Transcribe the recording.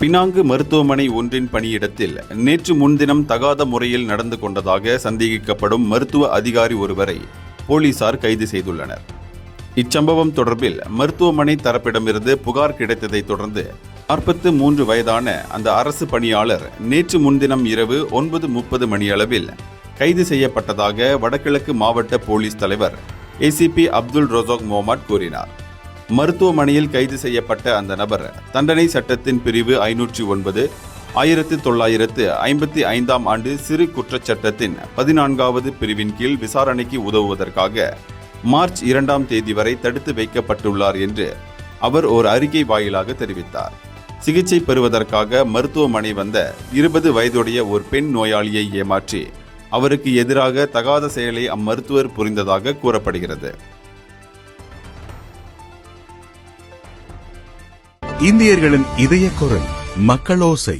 Penang மருத்துவமனை ஒன்றின் பணியிடத்தில் நேற்று முன்தினம் தகாத முறையில் நடந்து கொண்டதாக சந்தேகிக்கப்படும் மருத்துவ அதிகாரி ஒருவரை போலீசார் கைது செய்துள்ளனர். இச்சம்பவம் தொடர்பில் மருத்துவமனை தரப்பிடமிருந்து புகார் கிடைத்ததை தொடர்ந்து 43 வயதான அந்த அரசு பணியாளர் நேற்று முன்தினம் இரவு 9:30 மணியளவில் கைது செய்யப்பட்டதாக வடகிழக்கு மாவட்ட போலீஸ் தலைவர் ACP அப்துல் ரசாக் முகமது கூறினார். மருத்துவமனையில் கைது செய்யப்பட்ட அந்த நபர் தண்டனை சட்டத்தின் பிரிவு 509, 1955 ஆண்டு சிறு குற்றச்சட்டத்தின் 14வது பிரிவின் கீழ் விசாரணைக்கு உதவுவதற்காக மார்ச் 2ஆம் தேதி வரை தடுத்து வைக்கப்பட்டுள்ளார் என்று அவர் ஒரு அறிக்கை வாயிலாக தெரிவித்தார். சிகிச்சை பெறுவதற்காக மருத்துவமனை வந்த 20 வயதுடைய ஒரு பெண் நோயாளியை ஏமாற்றி அவருக்கு எதிராக தகாத செயலை அம்மருத்துவர் புரிந்ததாக கூறப்படுகிறது. இந்தியர்களின் இதய குரல் மக்களோசை.